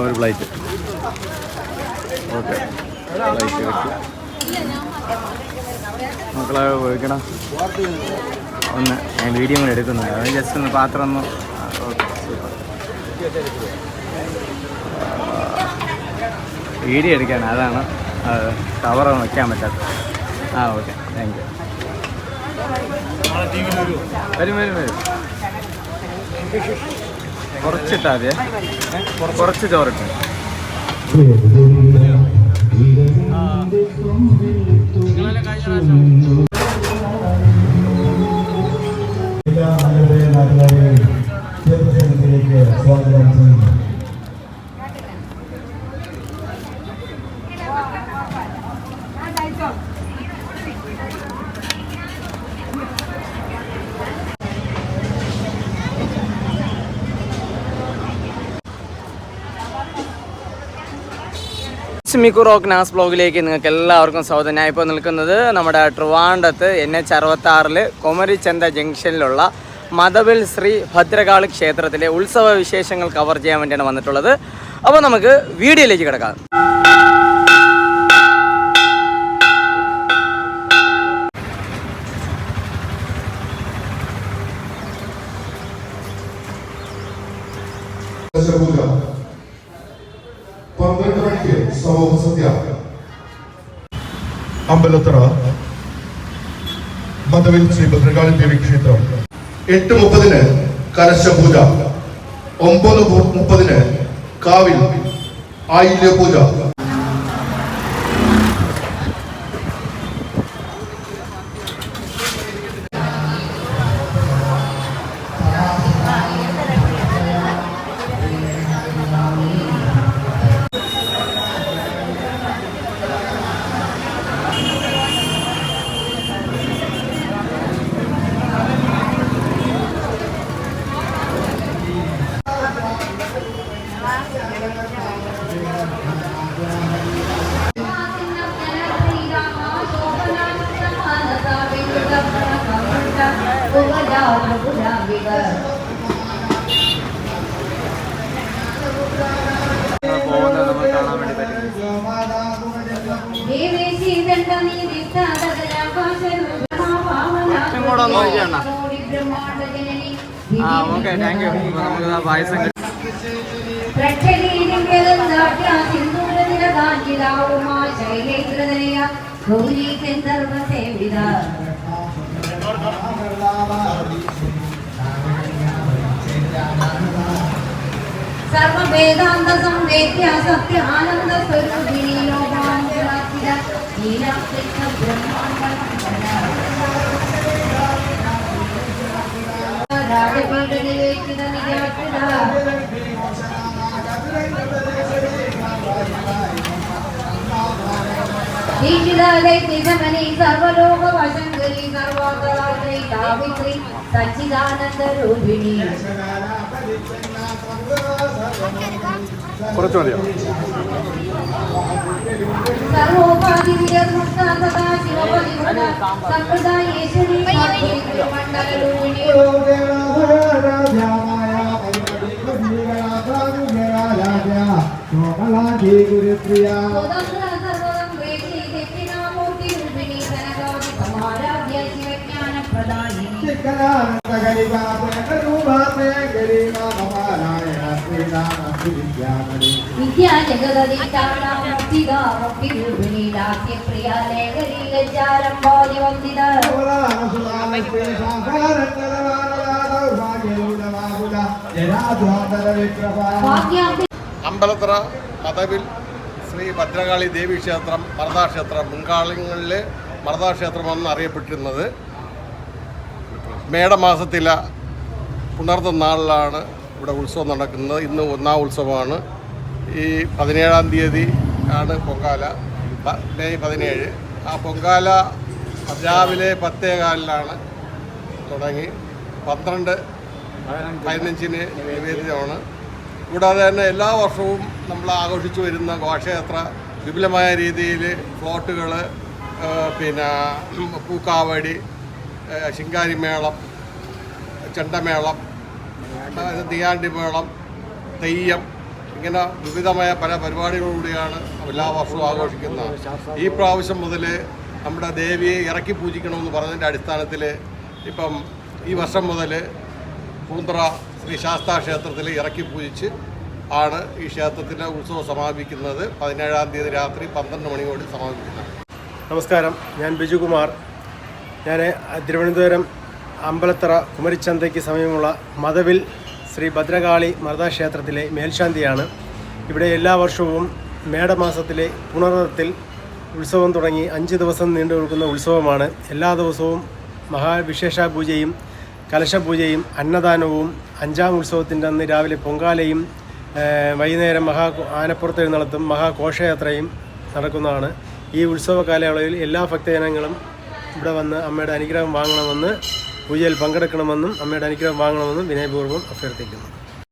ഒരു plate. Okay, plate വെക്കുക. മക്കളെ ഉപയോഗിക്കണം ഒന്ന്. ഞാൻ വീഡിയോ കൂടെ എടുക്കുന്നുണ്ട്, അത് ജസ്റ്റ് ഒന്ന് പാത്രം ഒന്ന്. Okay, super. വീഡിയോ എടുക്കാണ്, അതാണ് കവറൊന്നും വയ്ക്കാൻ പറ്റാത്തത്. Okay, thank U. വരും വരും വരും. കുറച്ചിട്ടാ മതിയേ, കുറച്ച് ചോറിട്ട്. മിക്കു റോക്ക് നാസ് ബ്ലോഗിലേക്ക് നിങ്ങൾക്ക് എല്ലാവർക്കും സ്വാഗതം. ഞാൻ ഇപ്പോൾ നിൽക്കുന്നത് നമ്മുടെ ട്രിവാൻഡ്രത്ത് NH66 കൊമരിച്ചന്ത ജംഗ്ഷനിലുള്ള മദവിൽ ശ്രീ ഭദ്രകാളി ക്ഷേത്രത്തിലെ ഉത്സവ വിശേഷങ്ങൾ കവർ ചെയ്യാൻ വേണ്ടിയാണ് വന്നിട്ടുള്ളത്. അപ്പോൾ നമുക്ക് വീഡിയോയിലേക്ക് കിടക്കാം. അമ്പലത്തറ മദവിൽ ശ്രീ ഭദ്രകാളി ദേവി ക്ഷേത്രം. 8:30 കലശപൂജ, 9:30 കാവിൽ ആയില്യ പൂജ. Okay, thank you. നമുക്ക് പായസം സർവവേദാന്ത സംവേദ്യ സത്യ ആനന്ദ സ്വരൂപിണി യോഗാന്തരാത്മിക നീലാകൃഷ്ണ ബ്രഹ്മാണ്ഡ രാജപീഠ നിവേശിത നിരാകൃത ദീക്ഷിതാലൈ സർവലോക വശങ്കരി സർവാകരാത്രി സാവിത്രി സച്ചിദാനന്ദ രൂപിണി. കുറച്ച് മതിയോ? അമ്പലത്തറ മദവിൽ ശ്രീ ഭദ്രകാളി ദേവി ക്ഷേത്രം മർദ്ദാക്ഷേത്രം മുൻകാലങ്ങളിലെ മർദ്ദാക്ഷേത്രമെന്ന് അറിയപ്പെട്ടിരുന്നത്. മേടമാസത്തിലെ പുണർന്ന നാളിലാണ് ഇവിടെ ഉത്സവം നടക്കുന്നത്. ഇന്ന് ഒന്നാം ഉത്സവമാണ്. ഈ 17-ാം തീയതി ആണ് പൊങ്കാല, മെയ് 17. ആ പൊങ്കാല രാവിലെ 10:15 തുടങ്ങി 12-15 നിവേദിതമാണ്. കൂടാതെ തന്നെ എല്ലാ വർഷവും നമ്മൾ ആഘോഷിച്ചു വരുന്ന ഘോഷയാത്ര വിപുലമായ രീതിയിൽ ഫ്ലോട്ടുകൾ, പിന്നെ പൂക്കാവടി, ശിങ്കാരിമേളം, ചെണ്ടമേളം, തീയാണ്ടിമേളം, തെയ്യം ഇങ്ങനെ വിവിധമായ പല പരിപാടികളിലൂടെയാണ് എല്ലാ വർഷവും ആഘോഷിക്കുന്നത്. ഈ പ്രാവശ്യം മുതൽ നമ്മുടെ ദേവിയെ ഇറക്കി പൂജിക്കണമെന്ന് പറഞ്ഞതിൻ്റെ അടിസ്ഥാനത്തിൽ ഇപ്പം ഈ വർഷം മുതൽ പൂന്തറ ശ്രീ ശാസ്താ ക്ഷേത്രത്തിൽ ഇറക്കി പൂജിച്ച് ആണ് ഈ ക്ഷേത്രത്തിൻ്റെ ഉത്സവം സമാപിക്കുന്നത്. 17-ാം തീയതി രാത്രി 12 മണിയോട് സമാപിക്കുന്നത്. നമസ്കാരം, ഞാൻ ബിജുകുമാർ. ഞാൻ തിരുവനന്തപുരം അമ്പലത്തറ കുമരിച്ചന്തയ്ക്ക് സമീപമുള്ള മദവിൽ ശ്രീ ഭദ്രകാളി മാതാ ക്ഷേത്രത്തിലെ മേൽശാന്തിയാണ്. ഇവിടെ എല്ലാ വർഷവും മേടമാസത്തിലെ പുണർത്തിൽ ഉത്സവം തുടങ്ങി 5 ദിവസം നീണ്ടു നിൽക്കുന്ന ഉത്സവമാണ്. എല്ലാ ദിവസവും മഹാവിശേഷ പൂജയും കലശപൂജയും അന്നദാനവും 5-ാം ഉത്സവത്തിൻ്റെ അന്ന് രാവിലെ പൊങ്കാലയും വൈകുന്നേരം ആനപ്പുറത്ത് എഴുന്നള്ളത്തും മഹാഘോഷയാത്രയും നടക്കുന്നതാണ്. ഈ ഉത്സവ കാലയളവിൽ എല്ലാ ഭക്തജനങ്ങളും ഇവിടെ വന്ന് അമ്മയുടെ അനുഗ്രഹം വാങ്ങണമെന്ന്, പൂജയിൽ പങ്കെടുക്കണമെന്നും അമ്മയുടെ അനുഗ്രഹം വാങ്ങണമെന്നും വിനയപൂർവ്വം അഭ്യർത്ഥിക്കുന്നു.